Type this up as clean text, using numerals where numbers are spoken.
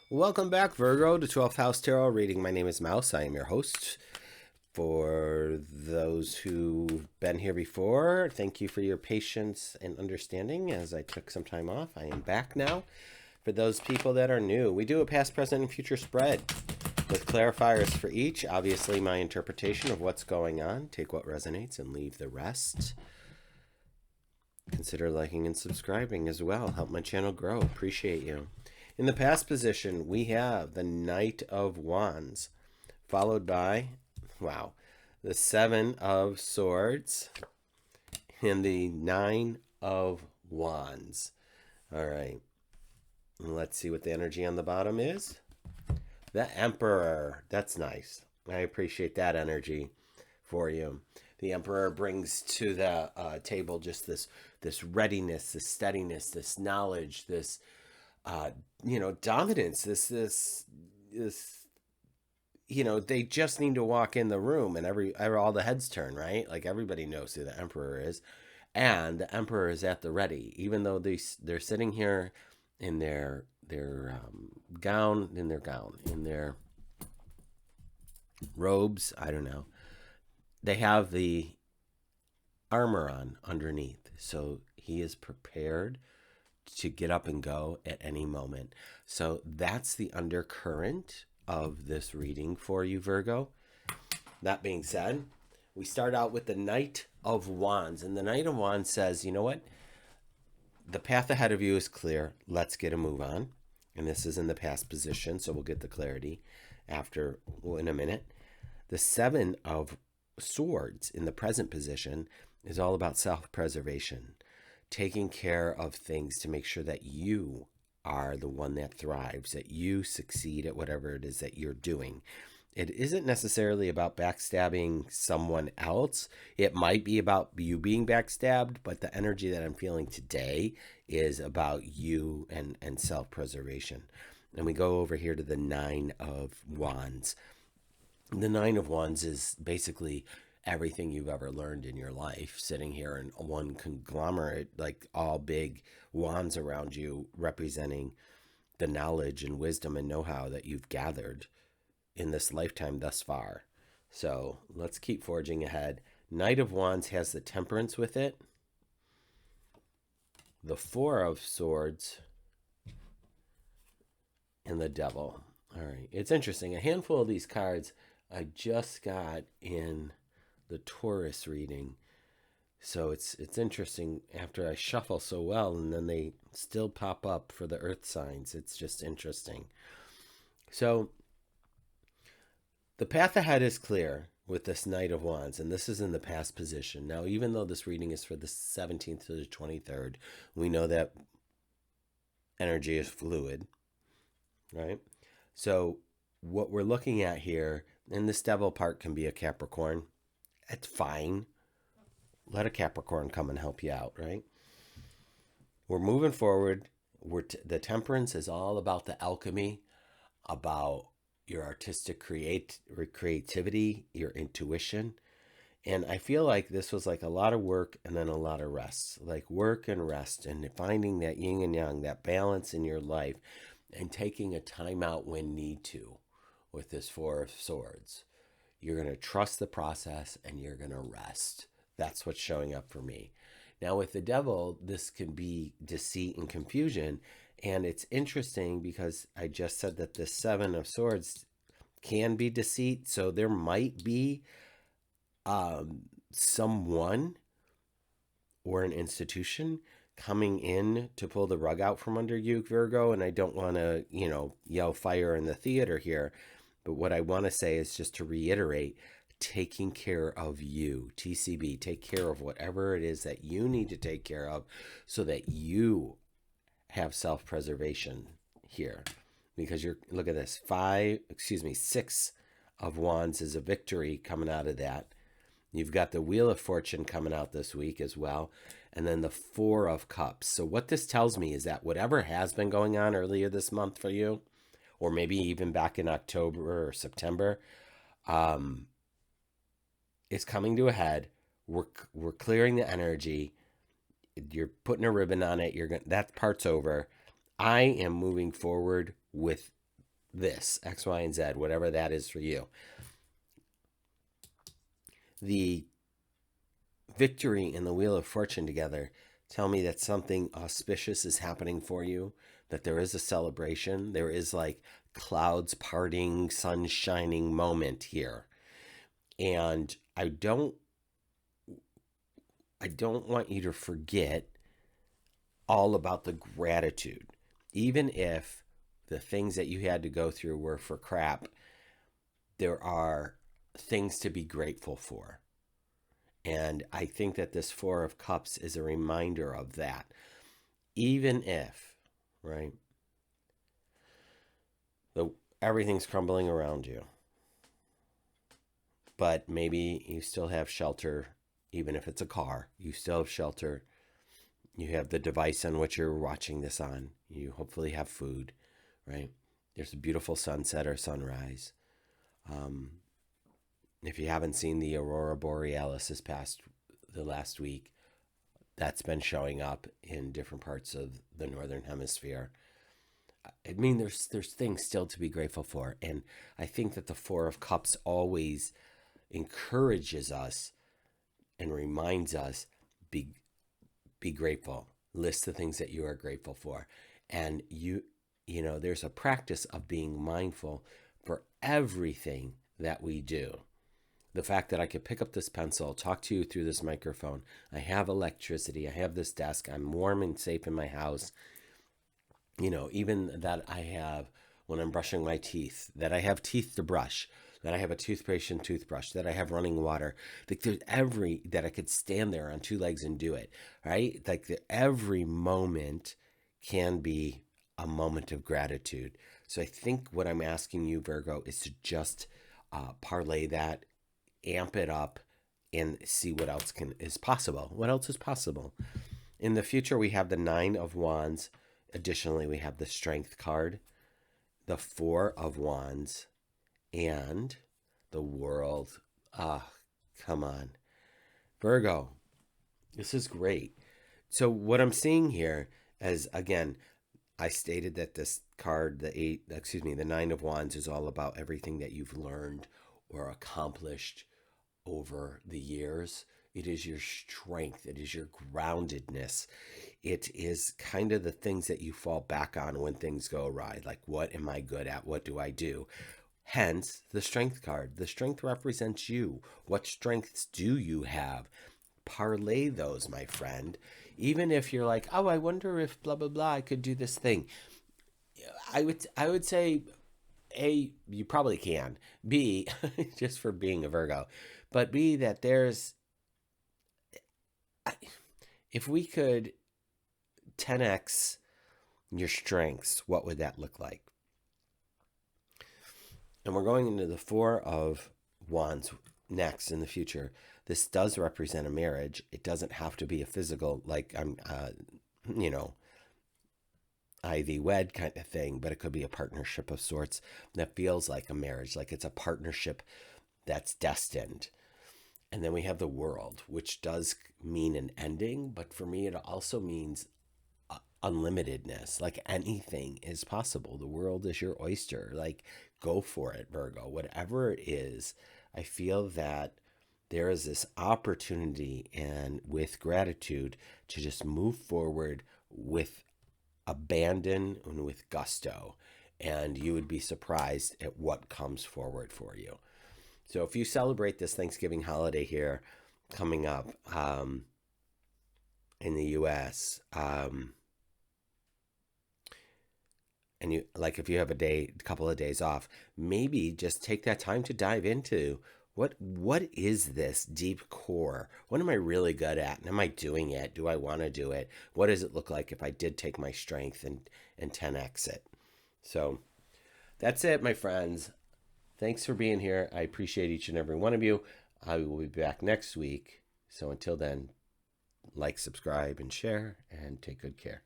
Welcome back, Virgo, to 12th House Tarot Reading. My name is Mouse. I am your host. For those who've been here before, thank you for your patience and understanding as I took some time off. I am back now. For those people that are new, we do a past, present, and future spread with clarifiers for each. Obviously, my interpretation of what's going on. Take what resonates and leave the rest. Consider liking and subscribing as well. Help my channel grow. Appreciate you. In the past position, we have the Knight of Wands, followed by, wow, the Seven of Swords and the Nine of Wands. All right. Let's see what the energy on the bottom is. The Emperor. That's nice. I appreciate that energy for you. The Emperor brings to the table just this readiness, this steadiness, this knowledge, this dominance. This they just need to walk in the room and all the heads turn, right? Like everybody knows who the Emperor is, and the Emperor is at the ready. Even though they're sitting here in their gown, in their robes. I don't know. They have the armor on underneath, so he is prepared to get up and go at any moment. So that's the undercurrent of this reading for you, Virgo. That being said, we start out with the Knight of Wands. And the Knight of Wands says, you know what? The path ahead of you is clear. Let's get a move on. And this is in the past position, so we'll get the clarity in a minute. The Seven of Swords in the present position is all about self-preservation, taking care of things to make sure that you are the one that thrives, that you succeed at whatever it is that you're doing. It isn't necessarily about backstabbing someone else. It might be about you being backstabbed, but the energy that I'm feeling today is about you and self-preservation. And we go over here to the Nine of Wands. The Nine of Wands is basically everything you've ever learned in your life, sitting here in one conglomerate, like all big wands around you, representing the knowledge and wisdom and know-how that you've gathered in this lifetime thus far. So let's keep forging ahead. Knight of Wands has the Temperance with it, the Four of Swords, and the Devil. All right, it's interesting. A handful of these cards I just got in the Taurus reading. So it's interesting after I shuffle so well and then they still pop up for the earth signs. It's just interesting. So the path ahead is clear with this Knight of Wands, and this is in the past position. Now, even though this reading is for the 17th to the 23rd, we know that energy is fluid, right? So what we're looking at here, and this Devil part can be a Capricorn. It's fine. Let a Capricorn come and help you out, right? We're moving forward. The Temperance is all about the alchemy, about your artistic creativity, your intuition. And I feel like this was like a lot of work and then a lot of rest, like work and rest, and finding that yin and yang, that balance in your life, and taking a time out when need to with this Four of Swords. You're going to trust the process and you're going to rest. That's what's showing up for me. Now with the Devil, this can be deceit and confusion. And it's interesting because I just said that the Seven of Swords can be deceit. So there might be someone or an institution coming in to pull the rug out from under you, Virgo. And I don't want to, yell fire in the theater here. But what I want to say is just to reiterate, taking care of you, TCB, take care of whatever it is that you need to take care of so that you have self-preservation here. Because look at this, 6 of Wands is a victory coming out of that. You've got the Wheel of Fortune coming out this week as well. And then the Four of Cups. So what this tells me is that whatever has been going on earlier this month for you, or maybe even back in October or September, it's coming to a head. We're clearing the energy. You're putting a ribbon on it. That part's over. I am moving forward with this, X, Y, and Z, whatever that is for you. The victory and the Wheel of Fortune together tell me that something auspicious is happening for you, that there is a celebration. There is like clouds parting, sun shining moment here. And I don't want you to forget all about the gratitude. Even if the things that you had to go through were for crap, there are things to be grateful for. And I think that this Four of Cups is a reminder of that. Even if, right, everything's crumbling around you, but maybe you still have shelter, even if it's a car, you still have shelter. You have the device on which you're watching this on. You hopefully have food, right? There's a beautiful sunset or sunrise. If you haven't seen the Aurora Borealis the last week, that's been showing up in different parts of the Northern Hemisphere. I mean, there's things still to be grateful for. And I think that the Four of Cups always encourages us and reminds us, be grateful. List the things that you are grateful for. And you know, there's a practice of being mindful for everything that we do. The fact that I could pick up this pencil, talk to you through this microphone, I have electricity, I have this desk, I'm warm and safe in my house. You know, even that I have, when I'm brushing my teeth, that I have teeth to brush, that I have a toothpaste and toothbrush, that I have running water. Like there's that I could stand there on two legs and do it, right? Like every moment can be a moment of gratitude. So I think what I'm asking you, Virgo, is to just parlay that, amp it up, and see what else is possible. What else is possible? In the future, we have the Nine of Wands. Additionally, we have the Strength card, the Four of Wands, and the World. Come on. Virgo, this is great. So what I'm seeing here is, again, I stated that this card, the Nine of Wands, is all about everything that you've learned or accomplished over the years. It is your strength. It is your groundedness. It is kind of the things that you fall back on when things go awry. Like, what am I good at? What do I do? Hence, the Strength card. The Strength represents you. What strengths do you have? Parlay those, my friend. Even if you're like, oh, I wonder if blah, blah, blah, I could do this thing. I would say, A, you probably can. B, just for being a Virgo. But B, that if we could 10x your strengths, what would that look like? And we're going into the Four of Wands next in the future. This does represent a marriage. It doesn't have to be a physical, like I'm, Ivy wed kind of thing, but it could be a partnership of sorts that feels like a marriage, like it's a partnership that's destined. And then we have the World, which does mean an ending, but for me, it also means unlimitedness. Like anything is possible. The world is your oyster. Like, go for it, Virgo. Whatever it is, I feel that there is this opportunity, and with gratitude, to just move forward with abandon and with gusto. And you would be surprised at what comes forward for you. So if you celebrate this Thanksgiving holiday here coming up in the U.S., and you, like, if you have a couple of days off, maybe just take that time to dive into what is this deep core? What am I really good at? And am I doing it? Do I want to do it? What does it look like if I did take my strength and 10x it? So that's it, my friends. Thanks for being here. I appreciate each and every one of you. I will be back next week. So until then, like, subscribe, and share, and take good care.